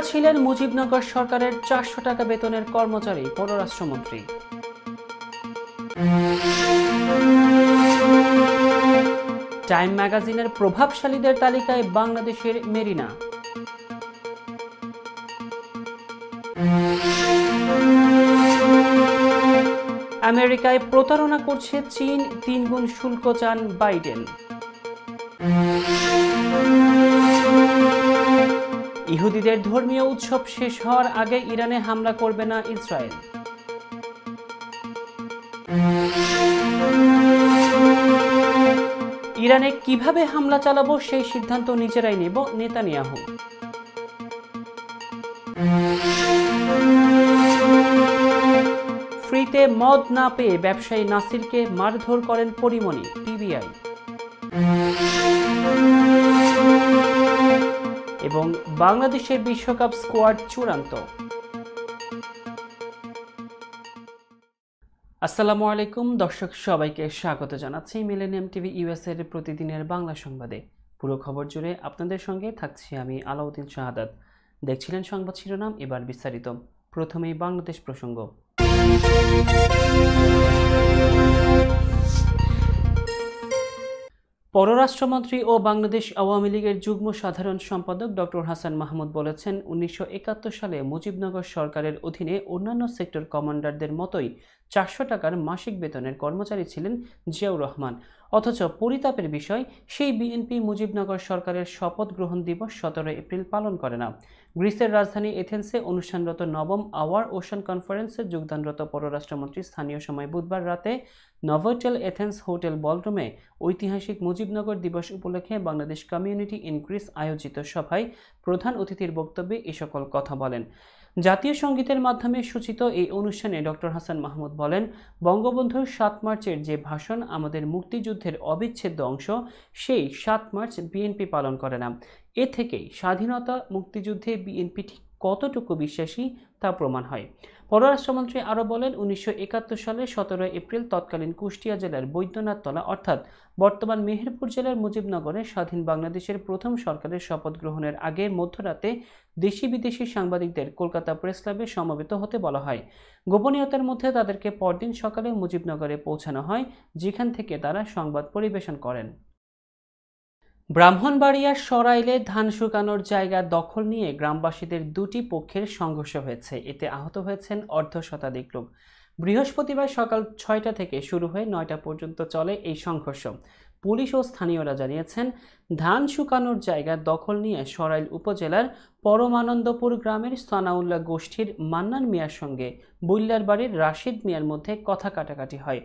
ছিলেন মুজিবনগর সরকারের 400 টাকা বেতনের কর্মচারী পররাষ্ট্রমন্ত্রী। টাইম ম্যাগাজিনের প্রভাবশালীদের তালিকায় বাংলাদেশের মেরিনা। আমেরিকায় প্রতারণা করছে চীন, 3 গুণ শুল্ক চান বাইডেন। ইহুদিদের ধর্মীয় উৎসব শেষ হওয়ার আগে ইরানে হামলা করবে না ইসরায়েল। ইরানে কিভাবে হামলা চালাবো সেই সিদ্ধান্ত নিজেরাই নেব নেতানিয়াহু। ফ্রিতে মদ না পেয়ে ব্যবসায়ী নাসিরকে মারধর করেন পরিমণি, পিবিআই। এবং বাংলাদেশের বিশ্বকাপ স্কোয়াড চূড়ান্ত। আসসালামু আলাইকুম দর্শক, সবাইকে স্বাগত জানাচ্ছি মিলেনিয়াম টিভি ইউএস এর প্রতিদিনের বাংলা সংবাদে। পুরো খবর জুড়ে আপনাদের সঙ্গে থাকছি আমি আলাউদ্দিন শাহাদাত। দেখছিলেন সংবাদ শিরোনাম, এবার বিস্তারিত। প্রথমেই বাংলাদেশ প্রসঙ্গ। পররাষ্ট্রমন্ত্রী ও বাংলাদেশ আওয়ামী লীগের যুগ্ম সাধারণ সম্পাদক ডক্টর হাসান মাহমুদ বলেছেন, 1971 সালে মুজিবনগর সরকারের অধীনে অন্যান্য সেক্টর কমান্ডারদের মতোই 400 টাকার মাসিক বেতনের কর্মচারী ছিলেন জিয়াউর রহমান। অথচ পরিতাপের বিষয়, সেই বিএনপি মুজিবনগর সরকারের শপথ গ্রহণ দিবস 17 এপ্রিল পালন করে না। গ্রিসের রাজধানী এথেন্সে অনুষ্ঠানরত নবম আওয়ার ওশান কনফারেন্সে যোগদানরত পররাষ্ট্রমন্ত্রী স্থানীয় সময় বুধবার রাতে নভোটেল এথেন্স হোটেল বলরুমে ঐতিহাসিক মুজিবনগর দিবস উপলক্ষে বাংলাদেশ কমিউনিটি ইন গ্রিস আয়োজিত সভায় প্রধান অতিথির বক্তব্যে এ সকল কথা বলেন। জাতীয় সঙ্গীতের মাধ্যমে সূচিত এই অনুষ্ঠানে ডক্টর হাসান মাহমুদ বলেন, বঙ্গবন্ধুর 7 মার্চের যে ভাষণ আমাদের মুক্তিযুদ্ধের অবিচ্ছেদ্য অংশ, সেই 7 মার্চ বিএনপি পালন করে না। এ থেকেই স্বাধীনতা মুক্তিযুদ্ধে বিএনপি ঠিক কতটুকু বিশ্বাসী তা প্রমাণ হয়। পররাষ্ট্রমন্ত্রী আরও বলেন, 1971 সালে 17 এপ্রিল তৎকালীন কুষ্টিয়া জেলার বৈদ্যনাথতলা অর্থাৎ বর্তমান মেহেরপুর জেলার মুজিবনগরে স্বাধীন বাংলাদেশের প্রথম সরকারের শপথ গ্রহণের আগে মধ্যরাতে দেশি বিদেশি সাংবাদিকদের কলকাতা প্রেস ক্লাবে সমবেত হতে বলা হয়। গোপনীয়তার মধ্যে তাদেরকে পরদিন সকালে মুজিবনগরে পৌঁছানো হয়, যেখান থেকে তারা সংবাদ পরিবেশন করেন। ব্রাহ্মণবাড়িয়ার সরাইলে ধান শুকানোর জায়গা দখল নিয়ে গ্রামবাসীদের দুটি পক্ষের সংঘর্ষ হয়েছে। এতে আহত হয়েছেন অর্ধশতাধিক লোক। বৃহস্পতিবার সকাল 6টা থেকে শুরু হয়ে 9টা পর্যন্ত চলে এই সংঘর্ষ। পুলিশ ও স্থানীয়রা জানিয়েছেন, ধান শুকানোর জায়গা দখল নিয়ে সরাইল উপজেলার পরমানন্দপুর গ্রামের সানাউল্লাহ গোষ্ঠীর মান্নান মিয়ার সঙ্গে বৈল্লার বাড়ির রাশিদ মিয়ার মধ্যে কথা কাটাকাটি হয়।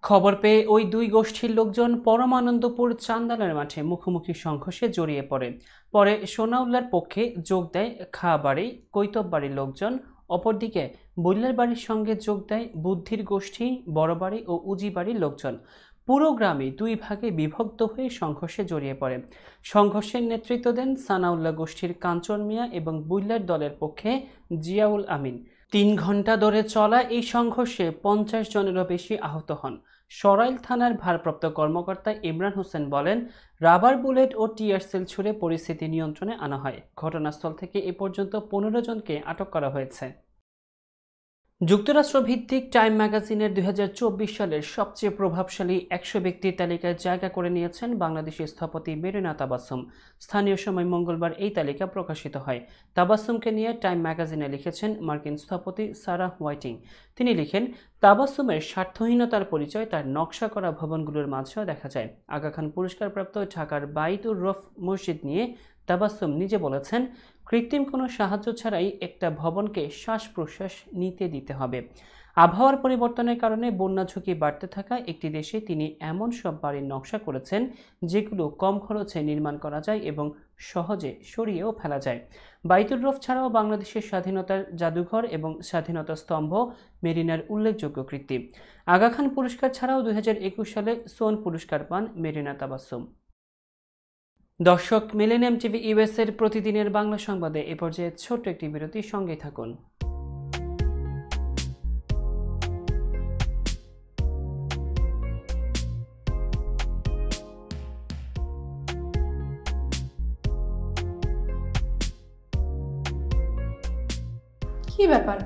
খবর পেয়ে ওই দুই গোষ্ঠীর লোকজন পরমানন্দপুর চান্দালের মাঠে মুখোমুখি সংঘর্ষে জড়িয়ে পড়ে। পরে সোনাউল্লার পক্ষে যোগ দেয় খাবাড়ি, কৈতব বাড়ির লোকজন। অপরদিকে বৈল্লার বাড়ির সঙ্গে যোগ দেয় বুদ্ধির গোষ্ঠী, বড়বাড়ি ও উজি বাড়ির লোকজন। পুরো গ্রামে দুই ভাগে বিভক্ত হয়ে সংঘর্ষে জড়িয়ে পড়ে। সংঘর্ষের নেতৃত্ব দেন সানাউল্লাহ গোষ্ঠীর কাঞ্চন মিয়া এবং বৈল্লার দলের পক্ষে জিয়াউল আমিন। 3 ঘন্টা ধরে চলা এই সংঘর্ষে 50 জনেরও বেশি আহত হন। সরাইল থানার ভারপ্রাপ্ত কর্মকর্তা ইমরান হোসেন বলেন, রাবার বুলেট ও টিয়ার সেল ছুড়ে পরিস্থিতি নিয়ন্ত্রণে আনা হয়। ঘটনাস্থল থেকে এ পর্যন্ত 15 জনকে আটক করা হয়েছে। যুক্তরাষ্ট্র ভিত্তিক টাইম ম্যাগাজিনের 2024 সালের সবচেয়ে প্রভাবশালী 100 ব্যক্তির তালিকায় জায়গা করে নিয়েছেন বাংলাদেশের স্থপতি মেরিনা তাবাসসুম। স্থানীয় সময় মঙ্গলবার এই তালিকা প্রকাশিত হয়। তাবাসসুমকে নিয়ে টাইম ম্যাগাজিনে লিখেছেন মার্কিন স্থপতি সারাহ হোয়াইটিং। তিনি লিখেন, তাবাসসুমের স্বার্থহীনতার পরিচয় তার নকশা করা ভবনগুলোর মাঝেও দেখা যায়। আগা খান পুরস্কারপ্রাপ্ত ঢাকার বাইতুর রফ মসজিদ নিয়ে তাবাসসুম নিজে বলেছেন, কৃত্রিম কোনো সাহায্য ছাড়াই একটা ভবনকে শ্বাস প্রশ্বাস নিতে দিতে হবে। আবহাওয়ার পরিবর্তনের কারণে বন্যা ঝুঁকি বাড়তে থাকা একটি দেশে তিনি এমন সব বাড়ির নকশা করেছেন যেগুলো কম খরচে নির্মাণ করা যায় এবং সহজে সরিয়েও ফেলা যায়। বাইতুর রফ ছাড়াও বাংলাদেশের স্বাধীনতার জাদুঘর এবং স্বাধীনতা স্তম্ভ মেরিনার উল্লেখযোগ্য কৃতি। আগা খান পুরস্কার ছাড়াও 2021 সালে সোন পুরস্কার পান মেরিনা তাবাসসুম। দর্শক, মিলেনিয়াম টিভি ইউএস এর প্রতিদিনের বাংলা সংবাদে এ পর্যায়ে ছোট্ট একটি বিরতির সঙ্গেই থাকুন। কি ব্যাপার,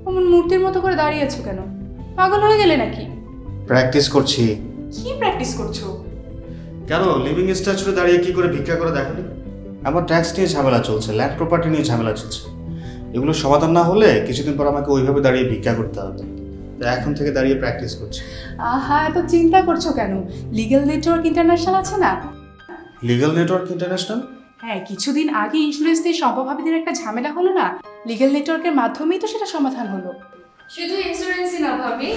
অমন মূর্তির মতো করে দাঁড়িয়ে আছো কেন? পাগল হয়ে গেলে নাকি? প্র্যাকটিস করছি। কি প্র্যাকটিস করছো? কেন লিভিং স্ট্যাচুতে দাঁড়িয়ে কি করে ভিক্ষা করে দেখালি? আমার ট্যাক্স নিয়ে ঝামেলা চলছে, ল্যান্ড প্রপার্টি নিয়ে ঝামেলা চলছে। এগুলো সমাধান না হলে কিছুদিন পর আমাকে ওইভাবে দাঁড়িয়ে ভিক্ষা করতে হবে। এখন থেকে দাঁড়িয়ে প্র্যাকটিস করছি। আহা, এত চিন্তা করছো কেন? লিগ্যাল নেটওয়ার্ক ইন্টারন্যাশনাল আছে না? Legal network international? হ্যাঁ, কিছুদিন আগে ইন্স্যুরেন্স দিয়ে সম্পভাবীদের একটা ঝামেলা হলো না, লিগ্যাল নেটওয়ার্কের মাধ্যমেই তো সেটা সমাধান হলো। শুধু ইন্স্যুরেন্সই না ভাবি,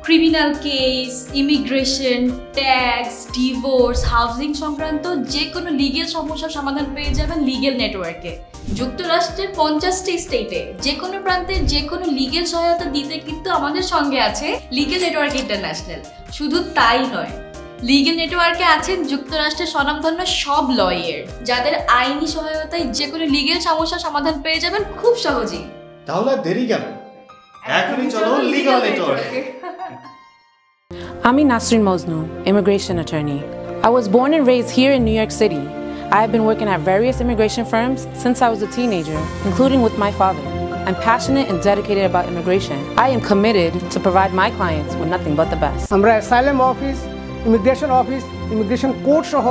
criminal case, immigration, tax, divorce, housing সংক্রান্ত যে কোনো লিগেল সমস্যার সমাধান পেয়ে যাবেন লিগেল নেটওয়ার্কে। যুক্তরাষ্ট্রের 50টি স্টেটে যে কোনো প্রান্তে যে কোনো লিগেল সহায়তা দিতে কিন্তু আমাদের সঙ্গে আছে লিগেল নেটওয়ার্ক ইন্টারন্যাশনাল। শুধু তাই নয়, লিগেল নেটওয়ার্কে আছেন যুক্তরাষ্ট্রের স্বনামধন্য সব লয়ার, যাদের আইনি সহায়তায় যে কোনো লিগেল সমস্যার সমাধান পেয়ে যাবেন খুব সহজেই। তাহলে দেরি কেন? এখনই চলো লিগ্যাল নেটওয়ার্কে। I'm Nasrin Mosnu, immigration attorney. I was born and raised here in New York City. I have been working at various immigration firms since I was a teenager, including with my father. I'm passionate and dedicated about immigration. I am committed to provide my clients with nothing but the best. আমরা asylum office, immigration court সহ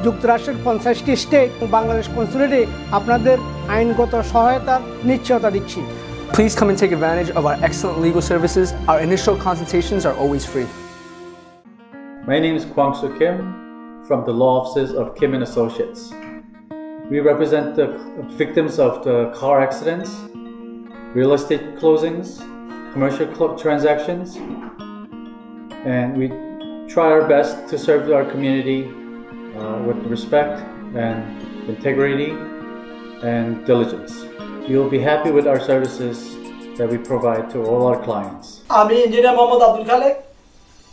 যুক্তরাষ্ট্রের 50টি state ও বাংলাদেশ কনসুলেটে আপনাদের আইনগত সহায়তার নিশ্চয়তা দিচ্ছি। Please come and take advantage of our excellent legal services. Our initial consultations are always free. My name is Kwang Soo Kim from the law offices of Kim and Associates. We represent the victims of the car accidents, real estate closings, commercial transactions, and we try our best to serve our community with respect and integrity and diligence. You'll be happy with our services that we provide to all our clients. আমি engineer Mohammad Abdul Khalek,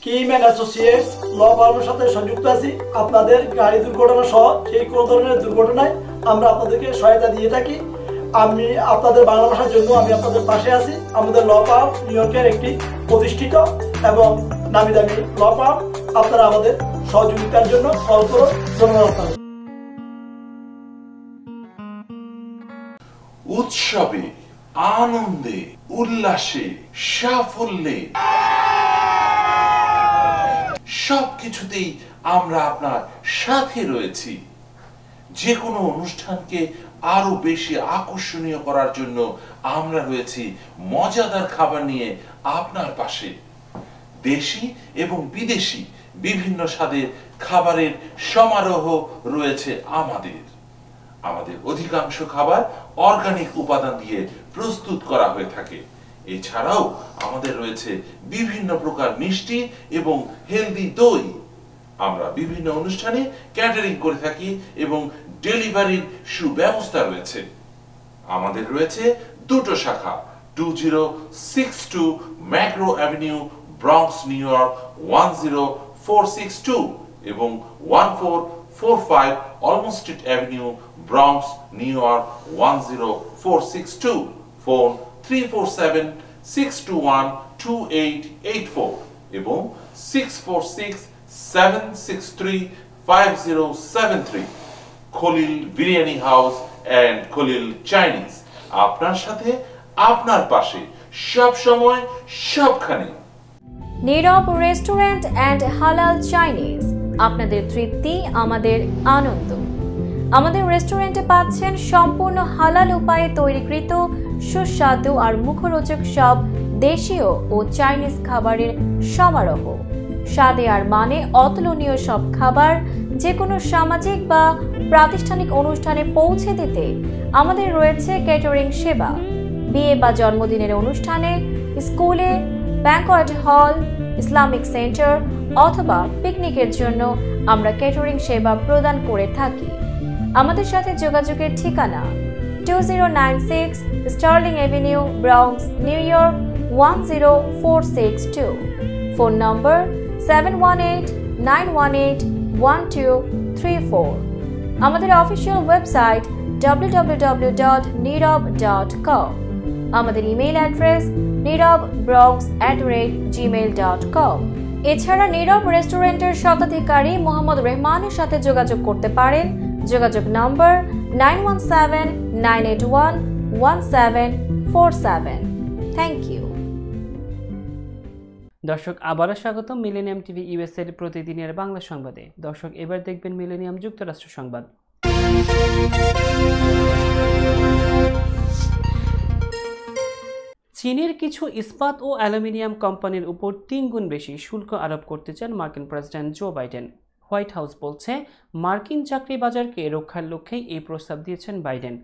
Kim and associates law ফার্মের সাথে সংযুক্ত আছি। আপনাদের গাড়ি দুর্ঘটনা সহ সেই কোনো ধরনের দুর্ঘটনায় আমরা আপনাদেরকে সহায়তা দিয়ে থাকি। আমি আপনাদের বাংলা ভাষার জন্য আমি আপনাদের পাশে আছি। আমাদের ল ফার্ম নিউ ইয়র্কের একটি প্রতিষ্ঠিত এবং নামি দামি ল ফার্ম। আপনারা আমাদের সহযোগিতার জন্য কল করুন। ধন্যবাদ। উৎসবে, আনন্দে, উল্লাসে, সাফল্যে সবকিছুতেই আমরা আপনার সাথে রয়েছি। যে কোনো অনুষ্ঠানকে আরো বেশি আকর্ষণীয় করার জন্য আমরা রয়েছি মজাদার খাবার নিয়ে আপনার পাশে। দেশি এবং বিদেশি বিভিন্ন স্বাদের খাবারের সমারোহ রয়েছে আমাদের। আমাদের অধিকাংশ খাবার অর্গানিক উপাদান দিয়ে প্রস্তুত করা হয়ে থাকে। এছাড়াও আমাদের রয়েছে বিভিন্ন প্রকার মিষ্টি এবং হেলদি দই। আমরা বিভিন্ন অনুষ্ঠানে ক্যাটারিং করে থাকি এবং ডেলিভারির সুব্যবস্থা রয়েছে। আমাদের রয়েছে দুটো শাখা, 2062 McGraw avenue, Bronx, New York 10462 এবং 1445 Olmstead avenue, Bronx, New York 10462। Phone 347-621-2884 এবং 646-763-5073। Khalil biryani house and Khalil Chinese, আপনার সাথে, আপনার পাশে, সব সময়, সবখানে। নীরব রেস্টুরেন্ট অ্যান্ড হালাল চাইনিজ, আপনাদের তৃপ্তি আমাদের আনন্দ। আমাদের রেস্টুরেন্টে পাচ্ছেন সম্পূর্ণ হালাল উপায়ে তৈরিকৃত সুস্বাদু আর মুখরোচক সব দেশীয় ও চাইনিজ খাবারের সমারোহ। স্বাদে আর মানে অতুলনীয় সব খাবার যে কোনো সামাজিক বা প্রাতিষ্ঠানিক অনুষ্ঠানে পৌঁছে দিতে আমাদের রয়েছে ক্যাটারিং সেবা। বিয়ে বা জন্মদিনের অনুষ্ঠানে, স্কুলে, ব্যাংকোয়েট হল, ইসলামিক সেন্টার অথবা পিকনিকের জন্য আমরা ক্যাটারিং সেবা প্রদান করে থাকি। আমাদের সাথে যোগাযোগের ঠিকানা 2096 Sterling avenue, Bronx, New York 10462। Phone number 718-918-1234। আমাদের অফিসিয়াল ওয়েবসাইট www.nirob.com। আমাদের ইমেইল অ্যাড্রেস nirobbronx@gmail.com। এছাড়া নীরব রেস্টুরেন্টের স্বত্বাধিকারী মোহাম্মদ রহমানের সাথে যোগাযোগ করতে পারেন। যোগাযোগ নম্বর 917-981-17 47. Thank you. দর্শক আবারও স্বাগত মিলেনিয়াম টিভি ইউএসএ এর প্রতিদিনের বাংলা সংবাদে। দর্শক এবার দেখবেন মিলেনিয়াম যুক্তরাষ্ট্র সংবাদ। চীনের কিছু ইস্পাত ও অ্যালুমিনিয়াম কোম্পানির উপর 3 গুণ বেশি শুল্ক আরোপ করতে চান মার্কিন president Joe Biden. White House বলছে মার্কিন চাকরি বাজারকে রক্ষার লক্ষ্যেই এই প্রস্তাব দিয়েছেন বাইডেন।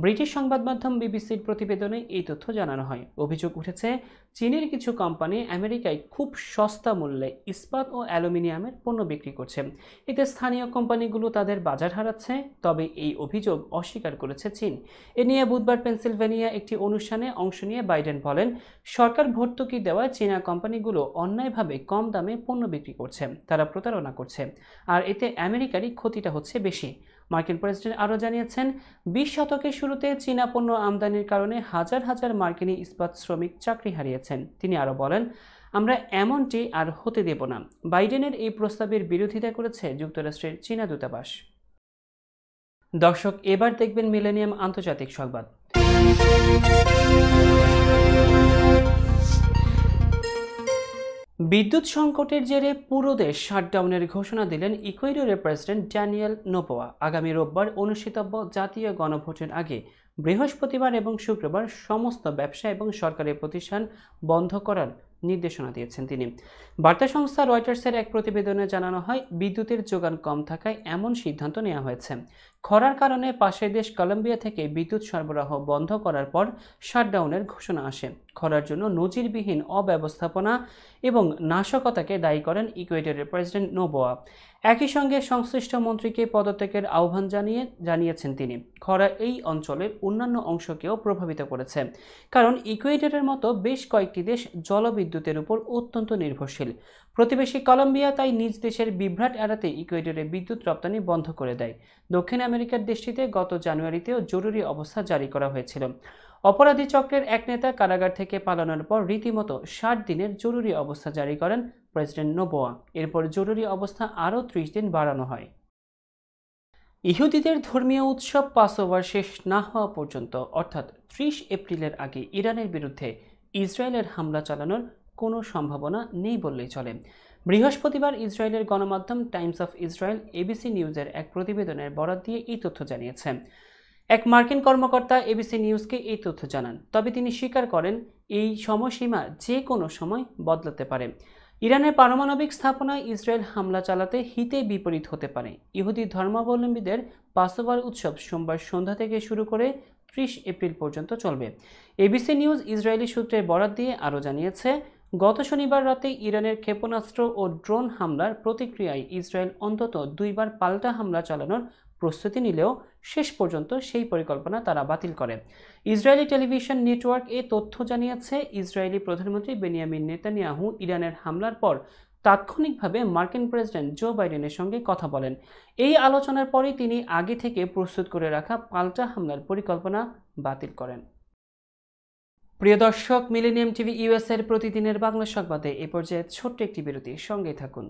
ব্রিটিশ সংবাদ মাধ্যম বিবিসির প্রতিবেদনে এই তথ্য জানানো হয়। অভিযোগ উঠেছে চীনের কিছু কোম্পানি আমেরিকায় খুব সস্তা মূল্যে ইস্পাত ও অ্যালুমিনিয়ামের পণ্য বিক্রি করছে। এতে স্থানীয় কোম্পানিগুলো তাদের বাজার হারাচ্ছে। তবে এই অভিযোগ অস্বীকার করেছে চীন। এ নিয়ে বুধবার পেনসিলভেনিয়া একটি অনুষ্ঠানে অংশ নিয়ে বাইডেন বলেন, সরকার ভর্তুকি দেওয়া চীনা কোম্পানিগুলো অন্যায়ভাবে কম দামে পণ্য বিক্রি করছে, তারা প্রতারণা করছে, আর এতে আমেরিকারই ক্ষতিটা হচ্ছে বেশি। মার্কিন প্রেসিডেন্ট আরও জানিয়েছেন 20 শতকের শুরুতে চীনা পণ্য আমদানির কারণে হাজার হাজার মার্কিনী ইস্পাত শ্রমিক চাকরি হারিয়েছেন। তিনি আরও বলেন, আমরা এমনটি আর হতে দেব না। বাইডেনের এই প্রস্তাবের বিরোধিতা করেছে যুক্তরাষ্ট্রের চীনা দূতাবাস। দর্শক এবার দেখবেন মিলেনিয়াম আন্তর্জাতিক সংবাদ। বিদ্যুৎ সংকটের জেরে পুরো দেশ শাটডাউনের ঘোষণা দিলেন ইকুয়েডরের প্রেসিডেন্ট ড্যানিয়েল নোবোয়া। আগামী রোববার অনুষ্ঠিতব্য জাতীয় গণভোটের আগে বৃহস্পতিবার এবং শুক্রবার সমস্ত ব্যবসা এবং সরকারি প্রতিষ্ঠান বন্ধ করার নির্দেশনা দিয়েছেন তিনি। বার্তা সংস্থা রয়টার্সের এক প্রতিবেদনে জানানো হয়, বিদ্যুতের যোগান কম থাকায় এমন সিদ্ধান্ত নেওয়া হয়েছে। খরার কারণে পাশের দেশ কলম্বিয়া থেকে বিদ্যুৎ সরবরাহ বন্ধ করার পর শাটডাউনের ঘোষণা আসে। খরার জন্য নজিরবিহীন অব্যবস্থাপনা এবং নাশকতাকে দায়ী করেন ইকুয়েডরের প্রেসিডেন্ট নোবোয়া। একই সঙ্গে সংশ্লিষ্ট মন্ত্রীকে পদত্যাগের আহ্বান জানিয়েছেন তিনি। খরা এই অঞ্চলের অন্যান্য অংশকেও প্রভাবিত করেছে, কারণ ইকুয়েডরের মতো বেশ কয়েকটি দেশ জলবিদ্যুতের উপর অত্যন্ত নির্ভরশীল। প্রতিবেশী কলম্বিয়া তাই নিজ দেশের বিভ্রাট এড়াতে ইকুয়েডরে বিদ্যুৎ রপ্তানি বন্ধ করে দেয়। দক্ষিণ আমেরিকার দেশটিতে গত জানুয়ারিতেও জরুরি অবস্থা জারি করা হয়েছিল। অপরাধী চক্রের এক নেতা কারাগার থেকে পালানোর পর রীতিমতো 60 দিনের জরুরি অবস্থা জারি করেন প্রেসিডেন্ট নোবোয়া। এরপর জরুরি অবস্থা আরও 30 দিন বাড়ানো হয়। ইহুদিদের ধর্মীয় উৎসব পাসওভার শেষ না হওয়া পর্যন্ত, অর্থাৎ 30 এপ্রিলের আগে ইরানের বিরুদ্ধে ইসরায়েলের হামলা চালানোর কোনো সম্ভাবনা নেই বললেই চলে। বৃহস্পতিবার ইসরায়েলের গণমাধ্যম টাইমস অফ ইসরায়েল এবিসি নিউজের এক প্রতিবেদনের বরাত দিয়ে এই তথ্য জানিয়েছে। এক মার্কিন কর্মকর্তা এবিসি নিউজকে এই তথ্য জানান, তবে তিনি স্বীকার করেন এই সময়সীমা যে কোনো সময় বদলাতে পারে। ইরানের পারমাণবিক স্থাপনায় ইসরায়েল হামলা চালাতে হিতে বিপরীত হতে পারে। ইহুদি ধর্মাবলম্বীদের পাসওভার উৎসব সোমবার সন্ধ্যা থেকে শুরু করে 30 এপ্রিল পর্যন্ত চলবে। এবিসি নিউজ ইসরায়েলি সূত্রের বরাত দিয়ে আরও জানিয়েছে, গত শনিবার রাতে ইরানের ক্ষেপণাস্ত্র ও ড্রোন হামলার প্রতিক্রিয়ায় ইসরায়েল অন্তত 2 বার পাল্টা হামলা চালানোর প্রস্তুতি নিলেও শেষ পর্যন্ত সেই পরিকল্পনা তারা বাতিল করে। ইসরায়েলি টেলিভিশন নেটওয়ার্ক এ তথ্য জানিয়েছে, ইসরায়েলি প্রধানমন্ত্রী বেনিয়ামিন নেতানিয়াহু ইরানের হামলার পর তাৎক্ষণিকভাবে মার্কিন প্রেসিডেন্ট জো বাইডেনের সঙ্গে কথা বলেন। এই আলোচনার পরই তিনি আগে থেকে প্রস্তুত করে রাখা পাল্টা হামলার পরিকল্পনা বাতিল করেন। প্রিয় দর্শক, মিলেনিয়াম টিভি ইউএসএ এর প্রতিদিনের বাংলা সংবাদে এ পর্যায়ে ছোট্ট একটি বিরতি, সঙ্গেই থাকুন।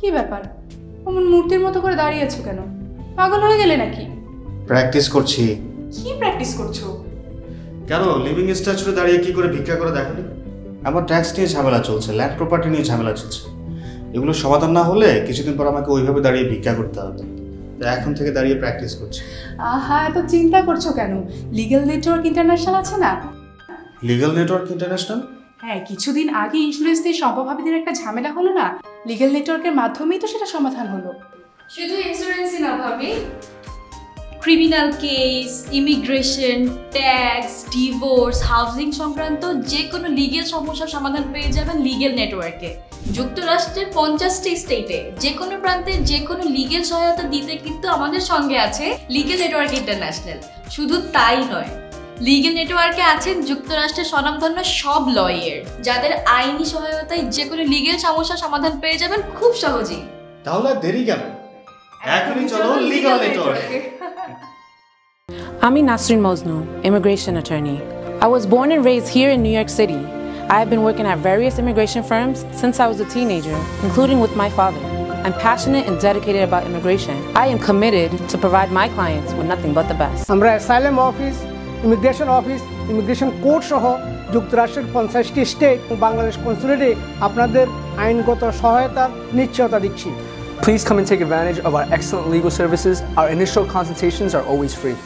কি ব্যাপার, অমন মূর্তির মতো করে দাঁড়িয়ে আছো কেন? পাগল হয়ে গেলে নাকি? প্র্যাকটিস করছি। কি প্র্যাকটিস করছো? কেন লিভিং স্ট্যাচুরে দাঁড়িয়ে কি করে ভিক্ষা করে দেখনি? আমার ট্যাক্স নিয়ে ঝামেলা চলছে, ল্যান্ড প্রপার্টি নিয়ে ঝামেলা চলছে। এগুলো সমাধান না হলে কিছুদিন পর আমাকে ওইভাবে দাঁড়িয়ে ভিক্ষা করতে হবে। তাই এখন থেকে দাঁড়িয়ে প্র্যাকটিস করছি। আহা, এত চিন্তা করছো কেন? লিগ্যাল নেটওয়ার্ক ইন্টারন্যাশনাল আছে না? Legal network international? হ্যাঁ, কিছুদিন আগে ইন্স্যুরেন্স দিয়ে সম্পভাবীদের একটা ঝামেলা হলো না, লিগ্যাল নেটওয়ার্কের মাধ্যমেই তো সেটা সমাধান হলো। শুধু ইন্স্যুরেন্সই না ভাবি, criminal case, immigration, tax, divorce, housing সংক্রান্ত যে কোনো লিগ্যাল সমস্যার সমাধান পেয়ে যাবেন লিগ্যাল নেটওয়ার্কে। যুক্তরাষ্ট্রের 50টি স্টেটে যে কোনো প্রান্তে যে কোনো লিগ্যাল সহায়তা দিতে কিন্তু আমাদের সঙ্গে আছে লিগ্যাল নেটওয়ার্ক ইন্টারন্যাশনাল। শুধু তাই নয়, লিগ্যাল নেটওয়ার্কে আছেন যুক্তরাষ্ট্রের স্বনামধন্য সব লয়ার, যাদের আইনি সহায়তায় যে কোনো লিগ্যাল সমস্যার সমাধান পেয়ে যাবেন খুব সহজেই। তাহলে দেরি কেন? এখনই চলো লিগ্যাল নেটওয়ার্কে। আমি Nasrin Mosnu, immigration attorney. I was born and raised here in New York City. I have been working at various immigration firms since I was a teenager, including with my father. I'm passionate and dedicated about immigration. I am committed to provide my clients with nothing but the best. আমরা asylum office, immigration court সহ যুক্তরাষ্ট্রের 50টি state এবং বাংলাদেশ কনসুলেটে আপনাদের আইনগত সহায়তার নিশ্চয়তা দিচ্ছি। Please come and take advantage of our excellent legal services. Our initial consultations are always free.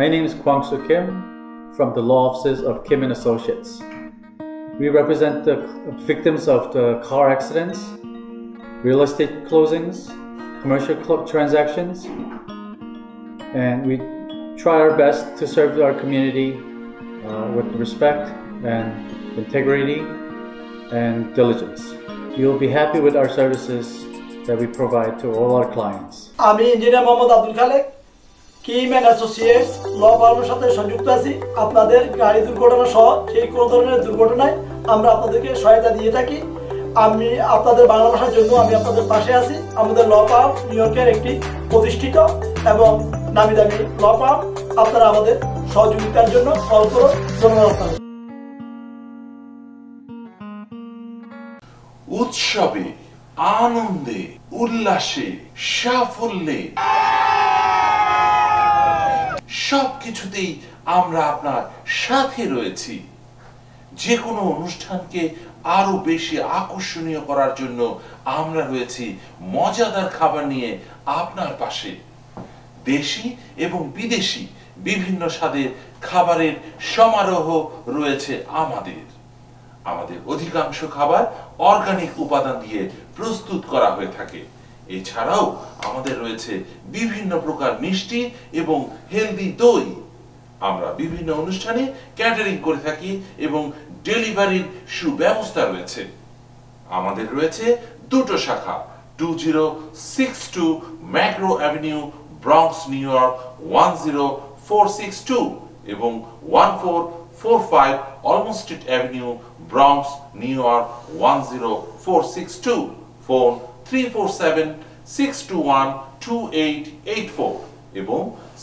My name is Kwang Soo Kim from the law offices of Kim and Associates. We represent the victims of the car accidents, real estate closings, commercial transactions, and we try our best to serve our community with respect and integrity and diligence. You'll be happy with our services that we provide to all our clients. আমি engineer Mohammad Abdul Khalek, Kim and associates law ফার্মের সাথে সংযুক্ত আছি। আপনাদের গাড়ি দুর্ঘটনা সহ সেই কোনো ধরনের দুর্ঘটনায় আমরা আপনাদেরকে সহায়তা দিয়ে থাকি। আমি আপনাদের বাংলা ভাষার জন্য আমি আপনাদের পাশে আছি। আমাদের ল ফার্ম নিউ ইয়র্কের একটি প্রতিষ্ঠিত এবং নামি দামি ল ফার্ম। আপনারা আমাদের সহযোগিতার জন্য কল করুন। ধন্যবাদ। উৎসবে, আনন্দে, উল্লাসে, সাফল্যে সবকিছুতেই আমরা আপনার সাথে রয়েছি। যে কোনো অনুষ্ঠানকে আরো বেশি আকর্ষণীয় করার জন্য আমরা রয়েছি মজাদার খাবার নিয়ে আপনার পাশে। দেশি এবং বিদেশি বিভিন্ন স্বাদের খাবারের সমারোহ রয়েছে আমাদের। আমাদের অধিকাংশ খাবার অর্গানিক উপাদান দিয়ে প্রস্তুত করা হয়ে থাকে। এছাড়াও আমাদের রয়েছে বিভিন্ন প্রকার মিষ্টি এবং হেলদি দই। আমরা বিভিন্ন অনুষ্ঠানে ক্যাটারিং করে থাকি এবং ডেলিভারির সুব্যবস্থা রয়েছে। আমাদের রয়েছে দুটো শাখা, 2062 McGraw avenue, Bronx, New York 10462 এবং 1445 Olmstead avenue, Bronx, New York 10462। Phone 347-621-2884 এবং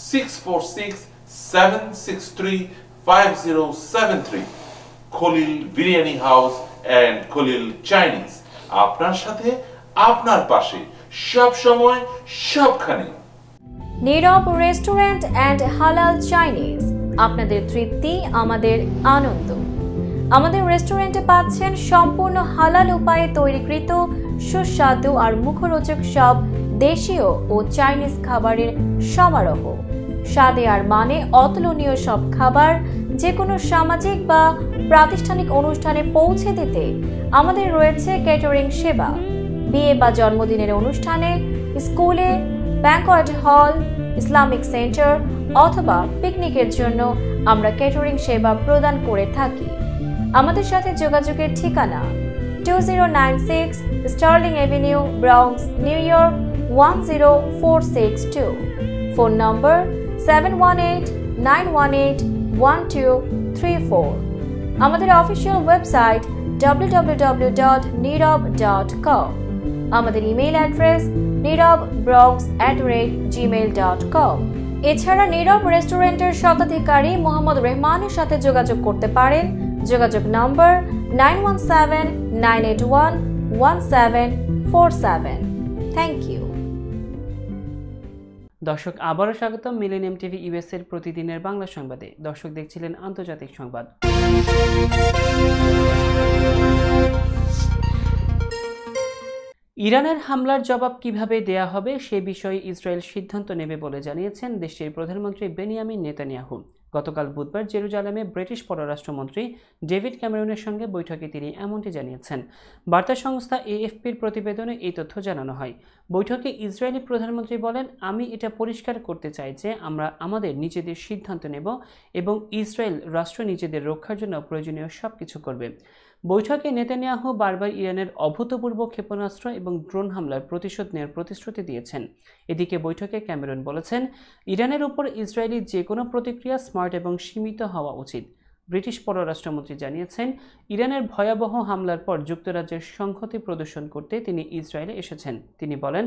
646-763-5073। Khalil biryani house and Khalil Chinese, আপনার সাথে, আপনার পাশে, সব সময়, সবখানে। নীরব রেস্টুরেন্ট অ্যান্ড হালাল চাইনিজ, আপনাদের তৃপ্তি আমাদের আনন্দ। আমাদের রেস্টুরেন্টে পাচ্ছেন সম্পূর্ণ হালাল উপায়ে তৈরিকৃত সুস্বাদু আর মুখরোচক সব দেশীয় ও চাইনিজ খাবারের সমারোহ। স্বাদে আর মানে অতুলনীয় সব খাবার যে কোনো সামাজিক বা প্রাতিষ্ঠানিক অনুষ্ঠানে পৌঁছে দিতে আমাদের রয়েছে ক্যাটারিং সেবা। বিয়ে বা জন্মদিনের অনুষ্ঠানে, স্কুলে, ব্যাংকোয়েট হল, ইসলামিক সেন্টার অথবা পিকনিকের জন্য আমরা ক্যাটারিং সেবা প্রদান করে থাকি। আমাদের সাথে যোগাযোগের ঠিকানা 2096 Sterling avenue, Bronx, New York 10462। Phone number 718-918-1234। আমাদের অফিসিয়াল ওয়েবসাইট www.nirob.com। আমাদের ইমেইল অ্যাড্রেস nirobbronx@gmail.com। এছাড়া নীরব রেস্টুরেন্টের স্বত্বাধিকারী মোহাম্মদ রহমানের সাথে যোগাযোগ করতে পারেন। যোগাযোগ নম্বর 9179811747। Thank you. দর্শক, আবারও স্বাগতম মিলেনিয়াম টিভি ইউএস এর প্রতিদিনের বাংলা সংবাদে। দর্শক দেখছিলেন আন্তর্জাতিক সংবাদ। ইরানের হামলার জবাব কিভাবে দেয়া হবে সে বিষয়ে ইসরায়েল সিদ্ধান্ত নেবে বলে জানিয়েছেন দেশটির প্রধানমন্ত্রী বেনিয়ামিন নেতানিয়াহু। গতকাল বুধবার জেরুজালেমে ব্রিটিশ পররাষ্ট্রমন্ত্রী ডেভিড ক্যামেরনের সঙ্গে বৈঠকে তিনি এমনটি জানিয়েছেন। বার্তা সংস্থা এএফপির প্রতিবেদনে এই তথ্য জানানো হয়। বৈঠকে ইসরায়েলি প্রধানমন্ত্রী বলেন, আমি এটা পরিষ্কার করতে চাই যে আমরা আমাদের নিজেদের সিদ্ধান্ত নেব এবং ইসরায়েল রাষ্ট্র নিজেদের রক্ষার জন্য প্রয়োজনীয় সব কিছু করবে। বৈঠকে নেতানিয়াহু বারবার ইরানের অভূতপূর্ব ক্ষেপণাস্ত্র এবং ড্রোন হামলার প্রতিশোধ নেওয়ার প্রতিশ্রুতি দিয়েছেন। এদিকে বৈঠকে ক্যামেরন বলেছেন, ইরানের উপর ইসরায়েলি যে কোনো প্রতিক্রিয়া স্মার্ট এবং সীমিত হওয়া উচিত। ব্রিটিশ পররাষ্ট্রমন্ত্রী জানিয়েছেন, ইরানের ভয়াবহ হামলার পর যুক্তরাজ্যের সংহতি প্রদর্শন করতে তিনি ইসরায়েলে এসেছেন। তিনি বলেন,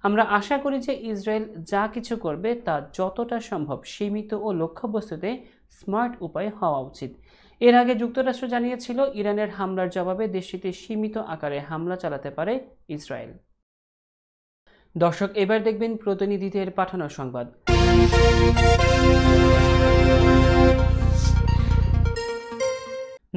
আমরা আশা করি যে ইসরায়েল যা কিছু করবে তা যতটা সম্ভব সীমিত ও লক্ষ্যবস্তুতে স্মার্ট উপায় হওয়া উচিত। এর আগে যুক্তরাষ্ট্র জানিয়েছিল ইরানের হামলার জবাবে দেশটিতে সীমিত আকারে হামলা চালাতে পারে ইসরায়েল। দর্শক, এবার দেখবেন প্রতিনিধিদের পাঠানো সংবাদ।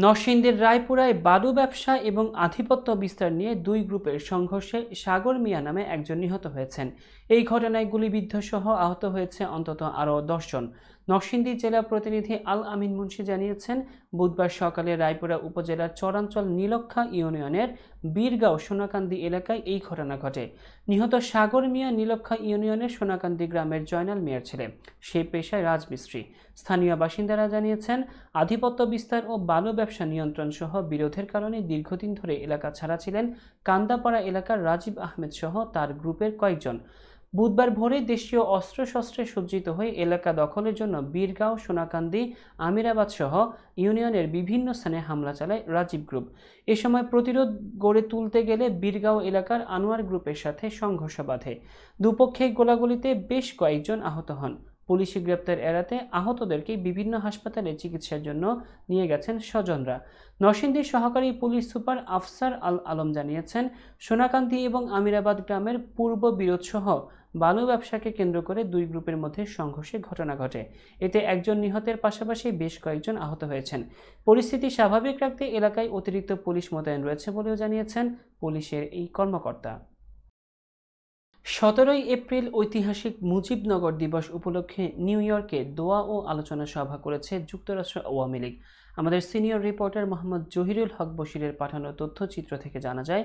নরসিংদীর রায়পুরায় বালু ব্যবসা এবং আধিপত্য বিস্তার নিয়ে দুই গ্রুপের সংঘর্ষে সাগর মিয়া নামে একজন নিহত হয়েছেন। এই ঘটনায় গুলিবিদ্ধ সহ আহত হয়েছে অন্তত আরও 10 জন। নরসিংদী জেলা প্রতিনিধি আল আমিন মুন্সি জানিয়েছেন, বুধবার সকালে রায়পুরা উপজেলার চরাঞ্চল নীলক্ষা ইউনিয়নের বীরগাঁও সোনাকান্দি এলাকায় এই ঘটনা ঘটে। নিহত সাগর মিয়া নীলক্ষা ইউনিয়নের সোনাকান্দি গ্রামের জয়নাল মিয়ার ছেলে। সে পেশায় রাজমিস্ত্রি। স্থানীয় বাসিন্দারা জানিয়েছেন, আধিপত্য বিস্তার ও বালু ব্যবসা নিয়ন্ত্রণ সহ বিরোধের কারণে দীর্ঘদিন ধরে এলাকা ছাড়া ছিলেন কান্দাপাড়া এলাকার রাজীব আহমেদ সহ তার গ্রুপের কয়েকজন। বুধবার ভোরে দেশীয় অস্ত্রশস্ত্রে সজ্জিত হয়ে এলাকা দখলের জন্য বীরগাঁও, সোনাকান্দি, আমিরাবাদ সহ ইউনিয়নের বিভিন্ন স্থানে হামলা চালায় রাজীব গ্রুপ। এ সময় প্রতিরোধ গড়ে তুলতে গেলে বীরগাঁও এলাকার আনোয়ার গ্রুপের সাথে সংঘর্ষ বাধে। দুপক্ষে গোলাগুলিতে বেশ কয়েকজন আহত হন। পুলিশি গ্রেপ্তার এড়াতে আহতদেরকে বিভিন্ন হাসপাতালে চিকিৎসার জন্য নিয়ে গেছেন স্বজনরা। নরসিংদীর সহকারী পুলিশ সুপার আফসার আল আলম জানিয়েছেন, সোনাকান্দি এবং আমিরাবাদ গ্রামের পূর্ব বিরোধ সহ বালু ব্যবসাকে কেন্দ্র করে দুই গ্রুপের মধ্যে সংঘর্ষের ঘটনা ঘটে। এতে একজন নিহতের পাশাপাশি বেশ কয়েকজন আহত হয়েছেন। পরিস্থিতি স্বাভাবিক রাখতে এলাকায় অতিরিক্ত পুলিশ মোতায়েন রয়েছে বলেও জানিয়েছেন পুলিশের এই কর্মকর্তা। 17 এপ্রিল ঐতিহাসিক মুজিবনগর দিবস উপলক্ষে নিউ ইয়র্কে দোয়া ও আলোচনা সভা করেছে যুক্তরাষ্ট্র আওয়ামী লীগ। আমাদের সিনিয়র রিপোর্টার মোহাম্মদ জহিরুল হক বশিরের পাঠানো তথ্যচিত্র থেকে জানা যায়,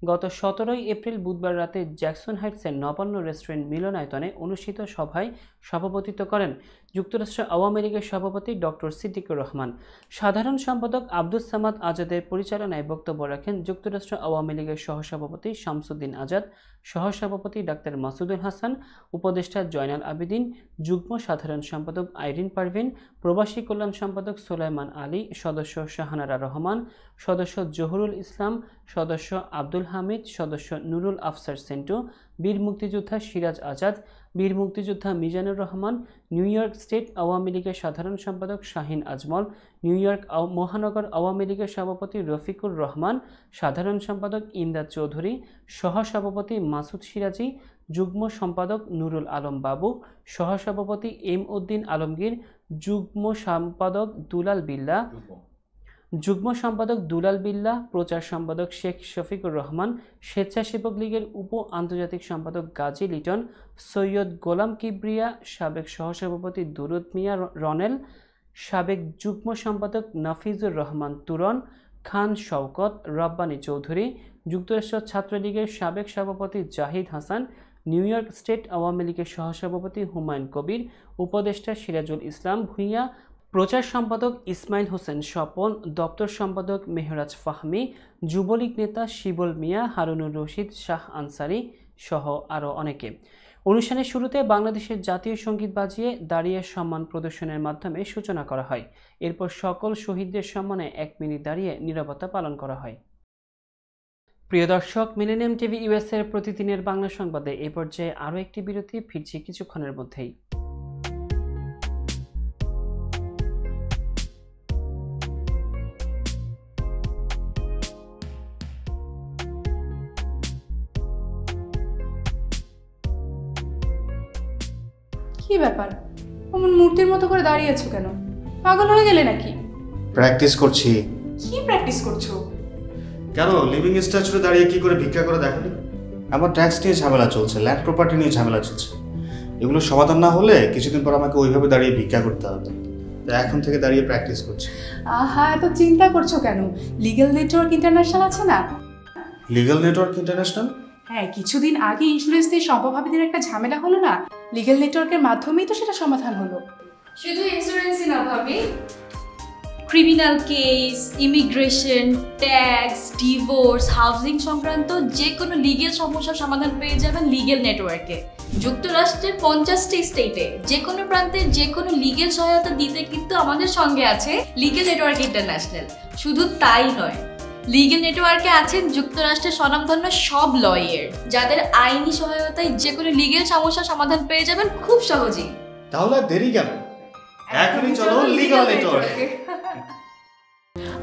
গত 17 এপ্রিল বুধবার রাতে জ্যাকসন হাইটসের নবান্ন রেস্টুরেন্ট মিলনায়তনে অনুষ্ঠিত সভায় সভাপতিত্ব করেন যুক্তরাষ্ট্র আওয়ামী লীগের সভাপতি ডক্টর সিদ্দিকুর রহমান। সাধারণ সম্পাদক আব্দুস সামাদ আজাদের পরিচালনায় বক্তব্য রাখেন যুক্তরাষ্ট্র আওয়ামী লীগের সহসভাপতি শামসুদ্দিন আজাদ, সহসভাপতি ডাক্তার মাসুদুল হাসান, উপদেষ্টা জয়নাল আবেদিন, যুগ্ম সাধারণ সম্পাদক আইরিন পারভিন, প্রবাসী কল্যাণ সম্পাদক সুলাইমান আলী, সদস্য শাহানারা রহমান, সদস্য জহুরুল ইসলাম, সদস্য আব্দুল হামিদ, সদস্য নুরুল আফসার সেন্টু, বীর মুক্তিযোদ্ধা সিরাজ আজাদ, বীর মুক্তিযোদ্ধা Mizanur Rahman, new York state Awami লীগের সাধারণ সম্পাদক শাহিন আজমল, নিউ ইয়র্ক মহানগর আওয়ামী লীগের সভাপতি রফিকুর রহমান, সাধারণ সম্পাদক ইমদাদ চৌধুরী, সহসভাপতি মাসুদ সিরাজি, যুগ্ম সম্পাদক নুরুল আলম বাবু, সহসভাপতি এম উদ্দিন আলমগীর, যুগ্ম সম্পাদক দুলাল বিল্লাহ, প্রচার সম্পাদক শেখ শফিকুর রহমান, স্বেচ্ছাসেবক লীগের উপ আন্তর্জাতিক সম্পাদক গাজী লিটন, সৈয়দ গোলাম কিবরিয়া, সাবেক সহসভাপতি দুরুদ মিয়া রনেল, সাবেক যুগ্ম সম্পাদক নাফিজুর রহমান তুরন, খান শওকত, রব্বানী চৌধুরী, যুক্তরাষ্ট্র ছাত্রলীগের সাবেক সভাপতি Zahid Hasan, new York state Awami লীগের সহসভাপতি হুমায়ুন কবির, উপদেষ্টা সিরাজুল ইসলাম ভূঁইয়া, প্রচার সম্পাদক ইসমাইল হোসেন স্বপন, দপ্তর সম্পাদক মেহরাজ ফাহমি, যুবলীগ নেতা শিবুল মিয়া, হারুনুর রশিদ, শাহ আনসারি সহ আরও অনেকে। অনুষ্ঠানের শুরুতে বাংলাদেশের জাতীয় সঙ্গীত বাজিয়ে দাঁড়িয়ে সম্মান প্রদর্শনের মাধ্যমে সূচনা করা হয়। এরপর সকল শহীদদের সম্মানে 1 মিনিট দাঁড়িয়ে নীরবতা পালন করা হয়। প্রিয় দর্শক, মিলেনিয়াম টিভি ইউএস এর প্রতিদিনের বাংলা সংবাদে এই পর্যায়ে আরও একটি বিরতি, ফিরছি কিছুক্ষণের মধ্যেই। কি ব্যাপার, অমন মূর্তির মতো করে দাঁড়িয়ে আছো কেন? পাগল হয়ে গেলে নাকি? প্র্যাকটিস করছি। কি প্র্যাকটিস করছো? কেন লিভিং স্ট্যাচুরে দাঁড়িয়ে কি করে ভিক্ষা করে দেখনি? আমার ট্যাক্স নিয়ে ঝামেলা চলছে, ল্যান্ড প্রপার্টি নিয়ে ঝামেলা চলছে। এগুলো সমাধান না হলে কিছুদিন পর আমাকে ওইভাবে দাঁড়িয়ে ভিক্ষা করতে হবে। এখন থেকে দাঁড়িয়ে প্র্যাকটিস করছি। আহা, এত চিন্তা করছো কেন? লিগ্যাল নেটওয়ার্ক ইন্টারন্যাশনাল আছে না? Legal network international? হ্যাঁ, কিছুদিন আগে ইন্স্যুরেন্স দিয়ে সম্পভাবীদের একটা ঝামেলা হলো না, লিগ্যাল নেটওয়ার্কের মাধ্যমেই তো সেটা সমাধান হলো। শুধু ইন্স্যুরেন্সই না ভাবি, criminal case, immigration, tax, divorce, housing সংক্রান্ত যে কোনো লিগেল সমস্যার সমাধান পেয়ে যাবেন লিগেল নেটওয়ার্কে। যুক্তরাষ্ট্রের 50টি স্টেটে যে কোনো প্রান্তে যে কোনো লিগেল সহায়তা দিতে কিন্তু আমাদের সঙ্গে আছে লিগেল নেটওয়ার্ক ইন্টারন্যাশনাল। শুধু তাই নয়, লিগেল নেটওয়ার্কে আছেন যুক্তরাষ্ট্রের স্বনামধন্য সব লয়ার, যাদের আইনি সহায়তায় যে কোনো লিগেল সমস্যার সমাধান পেয়ে যাবেন খুব সহজেই। তাহলে দেরি কেন? এখনই চলো legal network.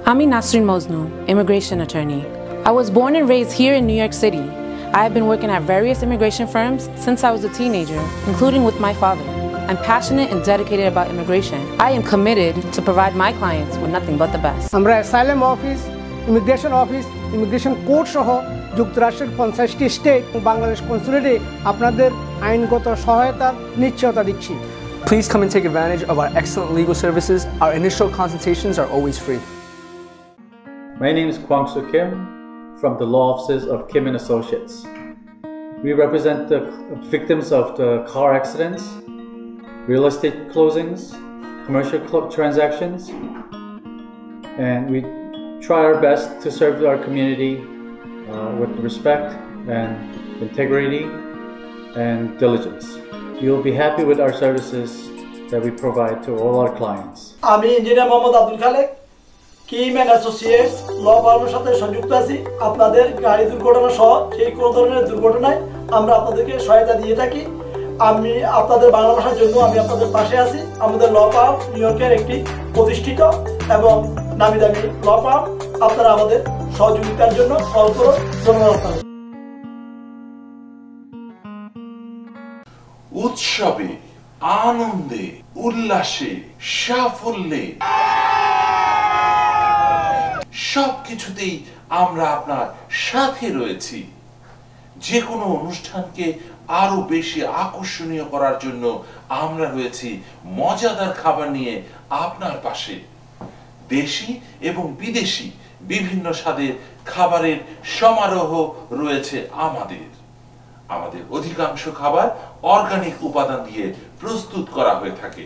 I'm Nasrin Mosnu, immigration attorney. I was born and raised here in New York City. I have been working at various immigration firms since I was a teenager, including with my father. I'm passionate and dedicated about immigration. I am committed to provide my clients with nothing but the best. আমরা asylum office, immigration court সহ যুক্তরাষ্ট্রের 50টি state ও বাংলাদেশ কনসুলেটে আপনাদের আইনগত সহায়তার নিশ্চয়তা দিচ্ছি। Please come and take advantage of our excellent legal services. Our initial consultations are always free. My name is Kwang Soo Kim from the law offices of Kim and Associates. We represent the victims of the car accidents, real estate closings, commercial transactions, and we try our best to serve our community with respect and integrity and diligence. You'll be happy with our services that we provide to all our clients. আমি engineer Mohammad Abdul Khalek, Kim and associates law ফার্মের সাথে সংযুক্ত আছি। আপনাদের গাড়ি দুর্ঘটনা সহ সেই কোনো ধরনের দুর্ঘটনায় আমরা আপনাদেরকে সহায়তা দিয়ে থাকি। আমি আপনাদের বাংলা ভাষার জন্য আমি আপনাদের পাশে আছি। আমাদের ল ফার্ম নিউ ইয়র্কের একটি প্রতিষ্ঠিত এবং নামি দামি ল ফার্ম। আপনারা আমাদের সহযোগিতার জন্য কল করুন। ধন্যবাদ আপনাদের। উৎসবে, আনন্দে, উল্লাসে, সাফল্যে সবকিছুতেই আমরা আপনার সাথে রয়েছি। যে কোনো অনুষ্ঠানকে আরো বেশি আকর্ষণীয় করার জন্য আমরা রয়েছি মজাদার খাবার নিয়ে আপনার পাশে। দেশি এবং বিদেশি বিভিন্ন স্বাদের খাবারের সমারোহ রয়েছে আমাদের। আমাদের অধিকাংশ খাবার অর্গানিক উপাদান দিয়ে প্রস্তুত করা হয়ে থাকে।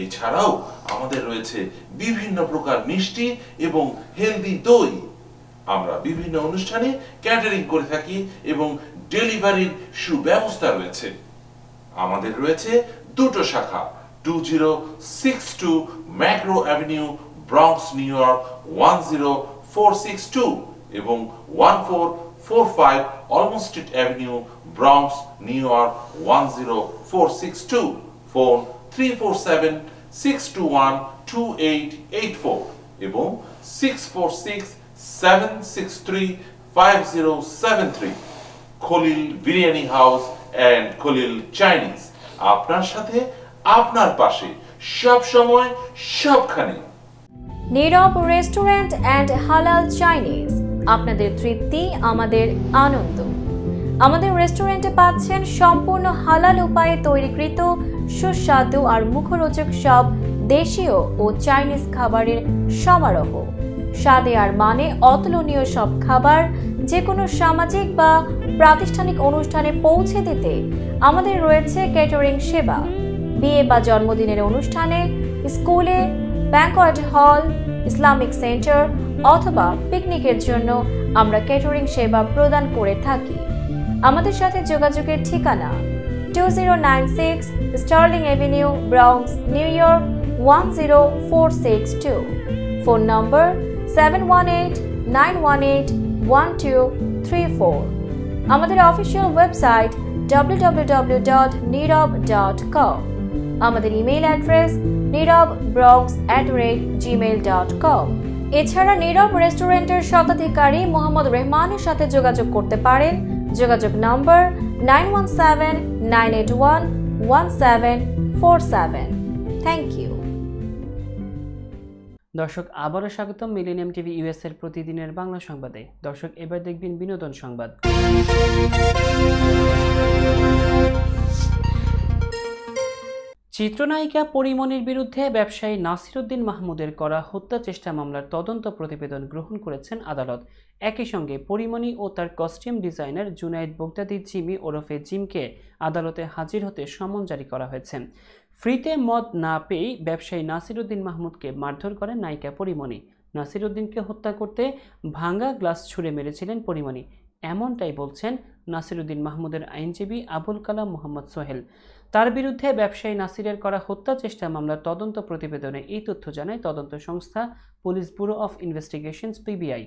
এছাড়াও আমাদের রয়েছে বিভিন্ন প্রকার মিষ্টি এবং হেলদি দই। আমরা বিভিন্ন অনুষ্ঠানে ক্যাটারিং করে থাকি এবং ডেলিভারির সুব্যবস্থা রয়েছে। আমাদের রয়েছে দুটো শাখা, 2062 McGraw avenue, Bronx, New York 10462 এবং 1445 Olmstead street avenue, Bronx, New York 10462। Phone 347-621-2884 এবং 646-763-5073। Khalil biryani house and Khalil Chinese, আপনার সাথে, আপনার পাশে, সব সময়, সবখানে। নীরব রেস্টুরেন্ট অ্যান্ড হালাল চাইনিজ, আপনাদের তৃপ্তি আমাদের আনন্দ। আমাদের রেস্টুরেন্টে পাচ্ছেন সম্পূর্ণ হালাল উপায়ে তৈরিকৃত সুস্বাদু আর মুখরোচক সব দেশীয় ও চাইনিজ খাবারের সমারোহ। স্বাদে আর মানে অতুলনীয় সব খাবার যে কোনো সামাজিক বা প্রাতিষ্ঠানিক অনুষ্ঠানে পৌঁছে দিতে আমাদের রয়েছে ক্যাটারিং সেবা। বিয়ে বা জন্মদিনের অনুষ্ঠানে, স্কুলে, ব্যাংকোয়েট হল, ইসলামিক সেন্টার অথবা পিকনিকের জন্য আমরা ক্যাটারিং সেবা প্রদান করে থাকি। আমাদের সাথে যোগাযোগের ঠিকানা 2096 Sterling avenue, Bronx, New York 10462। Phone number 718-918-1234। আমাদের অফিসিয়াল ওয়েবসাইট www.nirab.com। আমাদের ইমেইল অ্যাড্রেস nirab.bronx@gmail.com। এছাড়া নীরব রেস্টুরেন্টের স্বত্বাধিকারী মোহাম্মদ রহমানের সাথে যোগাযোগ করতে পারেন। যোগাযোগ নম্বর 9179811747। Thank you. দর্শক, আবারও স্বাগতম মিলেনিয়াম টিভি ইউএস এর প্রতিদিনের বাংলা সংবাদে। দর্শক, এবার দেখবেন বিনোদন সংবাদ। চিত্রনায়িকা পরিমণির বিরুদ্ধে ব্যবসায়ী নাসিরউদ্দিন মাহমুদের করা হত্যা চেষ্টা মামলার তদন্ত প্রতিবেদন গ্রহণ করেছেন আদালত। একই সঙ্গে পরিমণি ও তার costume designer Junaid Baghdadi Jimmy ওরফে জিমকে আদালতে হাজির হতে সমন জারি করা হয়েছে। ফ্রিতে মদ না পেয়ে ব্যবসায়ী নাসিরউদ্দিন মাহমুদকে মারধর করেন নায়িকা পরিমণি। নাসিরউদ্দিনকে হত্যা করতে ভাঙা গ্লাস ছুঁড়ে মেরেছিলেন পরিমণি, এমনটাই বলছেন নাসিরউদ্দিন মাহমুদের আইনজীবী আবুল কালাম মোহাম্মদ সোহেল। তার বিরুদ্ধে ব্যবসায়ী নাসিরের করা হত্যা চেষ্টা মামলার তদন্ত প্রতিবেদনে এই তথ্য জানায় তদন্ত সংস্থা police bureau of investigations PBI.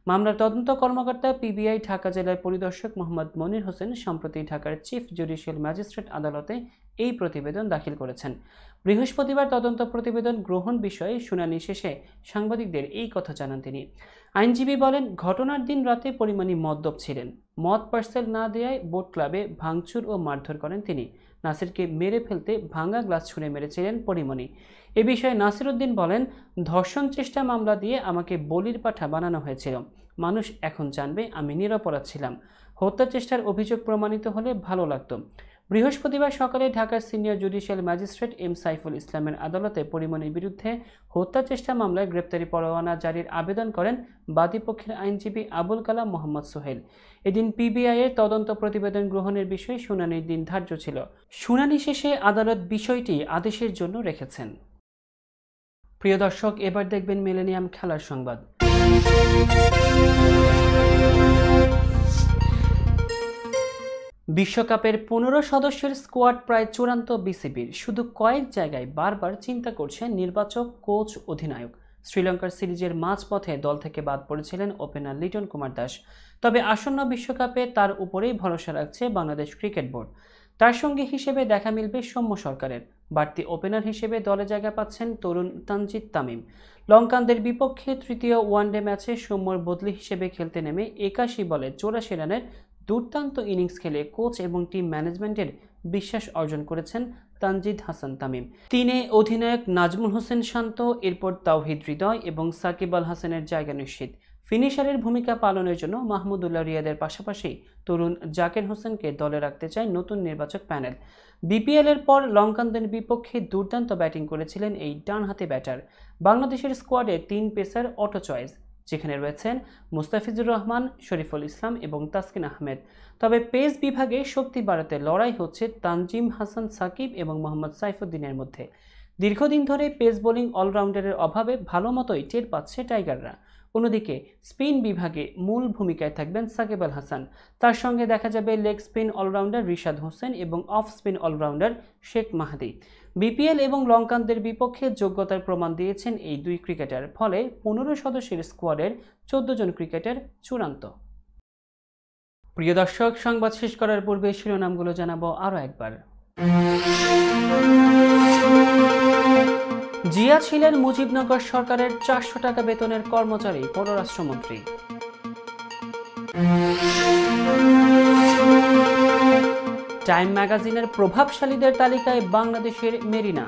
মামলার তদন্ত কর্মকর্তা পিবিআই ঢাকা জেলার পরিদর্শক মোহাম্মদ মনির হোসেন সম্প্রতি ঢাকার চিফ জুডিশিয়াল ম্যাজিস্ট্রেট আদালতে এই প্রতিবেদন দাখিল করেছেন। বৃহস্পতিবার তদন্ত প্রতিবেদন গ্রহণ বিষয়ে শুনানি শেষে সাংবাদিকদের এই কথা জানান তিনি। আইনজীবী বলেন, ঘটনার দিন রাতে পরিমাণী মদ্যপ ছিলেন। মদ পার্সেল না দেওয়ায় বোট ক্লাবে ভাঙচুর ও মারধর করেন তিনি। নাসিরকে মেরে ফেলতে ভাঙা গ্লাস ছুঁড়ে মেরেছিলেন পরিমণি। এ বিষয়ে নাসির উদ্দিন বলেন, ধর্ষণ চেষ্টা মামলা দিয়ে আমাকে বলির পাঠা বানানো হয়েছিল। মানুষ এখন জানবে আমি নিরপরাধ ছিলাম। হত্যা চেষ্টার অভিযোগ প্রমাণিত হলে ভালো লাগতো। বৃহস্পতিবার সকালে ঢাকার senior judicial magistrate M Saiful ইসলামের আদালতে পরিমণির বিরুদ্ধে হত্যা চেষ্টা মামলায় গ্রেপ্তারি পরোয়ানা জারির আবেদন করেন বাদীপক্ষের আইনজীবী আবুল কালাম মোহাম্মদ সোহেল। এদিন পিবিআই-এর তদন্ত প্রতিবেদন গ্রহণের বিষয়ে শুনানির দিন ধার্য ছিল। শুনানি শেষে আদালত বিষয়টি আদেশের জন্য রেখেছেন। প্রিয় দর্শক, এবার দেখবেন মিলেনিয়াম খেলার সংবাদ। বিশ্বকাপের 15 সদস্যের স্কোয়াড প্রায় চূড়ান্ত বিসিবির। শুধু কয়েক জায়গায় বারবার চিন্তা করছেন নির্বাচক, কোচ, অধিনায়ক। শ্রীলঙ্কার সিরিজের মাঝপথে দল থেকে বাদ পড়েছিলেন ওপেনার লিটন কুমার দাস। তবে আসন্ন বিশ্বকাপে তার উপরেই ভরসা রাখছে বাংলাদেশ ক্রিকেট বোর্ড। তার সঙ্গী হিসেবে দেখা মিলবে সৌম্য সরকারের। বাড়তি ওপেনার হিসেবে দলে জায়গা পাচ্ছেন তরুণ তানজিদ তামিম। লঙ্কানদের বিপক্ষে তৃতীয় ওয়ানডে ম্যাচে সৌম্যর বদলি হিসেবে খেলতে নেমে 81 বলে 84 রানের দুর্দান্ত ইনিংস খেলে কোচ এবং টিম ম্যানেজমেন্টের বিশ্বাস অর্জন করেছেন তানজিদ হাসান তামিম। তিনে অধিনায়ক নাজমুল হোসেন শান্ত, এরপর তাওহিদ হৃদয় এবং সাকিব আল হাসানের জায়গা নিশ্চিত। ফিনিশারের ভূমিকা পালনের জন্য মাহমুদুল্লাহ রিয়াদের পাশাপাশি তরুণ জাকির হোসেনকে দলে রাখতে চায় নতুন নির্বাচক প্যানেল। বিপিএল-এর পর লঙ্কানদের বিপক্ষে দুর্দান্ত ব্যাটিং করেছিলেন এই ডানহাতি ব্যাটার। বাংলাদেশের স্কোয়াডে 3 পেসার অটো চয়েস, যেখানে রয়েছেন মুস্তাফিজুর রহমান, শরীফুল ইসলাম এবং তাসকিন আহমেদ। তবে পেস বিভাগে শক্তি বাড়াতে লড়াই হচ্ছে তানজিম হাসান সাকিব এবং মোহাম্মদ সাইফুদ্দিনের মধ্যে। দীর্ঘদিন ধরে পেস বোলিং অলরাউন্ডারের অভাবে ভালো মতোই টের পাচ্ছে টাইগাররা। অন্যদিকে স্পিন বিভাগে মূল ভূমিকায় থাকবেন সাকিব আল হাসান। তার সঙ্গে দেখা যাবে leg spin allrounder Rishad Hossain এবং off spin allrounder Sheikh Mahadi. BPL এবং লঙ্কানদের বিপক্ষে যোগ্যতার প্রমাণ দিয়েছেন এই দুই ক্রিকেটার। ফলে 15 সদস্যের স্কোয়াডের 14 জন ক্রিকেটার চূড়ান্ত। প্রিয় দর্শক, সংবাদ শেষ করার পূর্বে শিরোনামগুলো জানাবো আরও একবার। জিয়া ছিলেন মুজিবনগর সরকারের 400 টাকা বেতনের কর্মচারী, পররাষ্ট্রমন্ত্রী। টাইম ম্যাগাজিনের প্রভাবশালীদের তালিকায় বাংলাদেশের মেরিনা।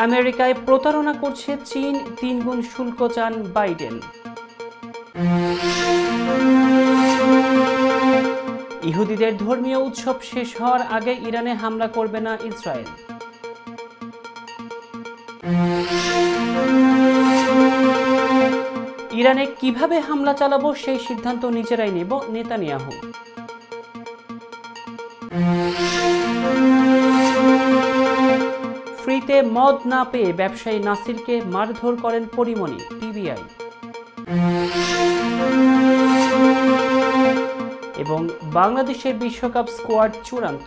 আমেরিকায় প্রতারণা করছে চীন, 3 গুণ শুল্ক চান বাইডেন। ইহুদিদের ধর্মীয় উৎসব শেষ হওয়ার আগে ইরানে হামলা করবে না ইসরায়েল। ইরানে কিভাবে হামলা চালাবো সেই সিদ্ধান্ত নিজেরাই নেব নেতানিয়াহু। ফ্রিতে মদ না পেয়ে ব্যবসায়ী নাসিরকে মারধর করেন পরিমণি, পিবিআই। এবং বাংলাদেশের বিশ্বকাপ স্কোয়াড চূড়ান্ত।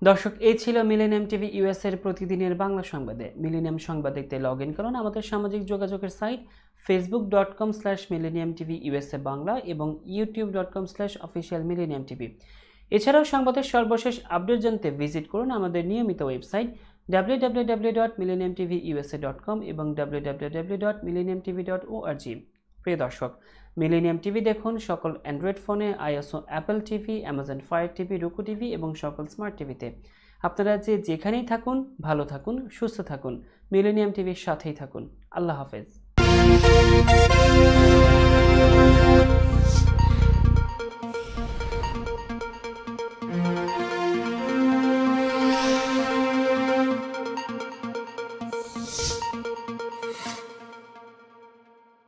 দর্শক, এই ছিল মিলেনিয়াম টিভি ইউএস এর প্রতিদিনের বাংলা সংবাদে। মিলেনিয়াম সংবাদ দেখতে লগ ইন করুন আমাদের সামাজিক যোগাযোগের সাইট facebook.com/millenniumtvusa বাংলা এবং youtube.com/officialmillenniumtv। এছাড়াও সংবাদের সর্বশেষ আপডেট জানতে ভিজিট করুন আমাদের নিয়মিত ওয়েবসাইট www.millenniumtvusa.com এবং www.millenniumtv.org। প্রিয় দর্শক, মিলেনিয়াম টিভি দেখুন সকল অ্যান্ড্রয়েড ফোনে, ISO Apple TV, Amazon fire TV, রুকু টিভি এবং সকল স্মার্ট টিভিতে। আপনারা যেখানেই থাকুন ভালো থাকুন, সুস্থ থাকুন, মিলেনিয়াম টিভির সাথেই থাকুন। আল্লাহ হাফেজ।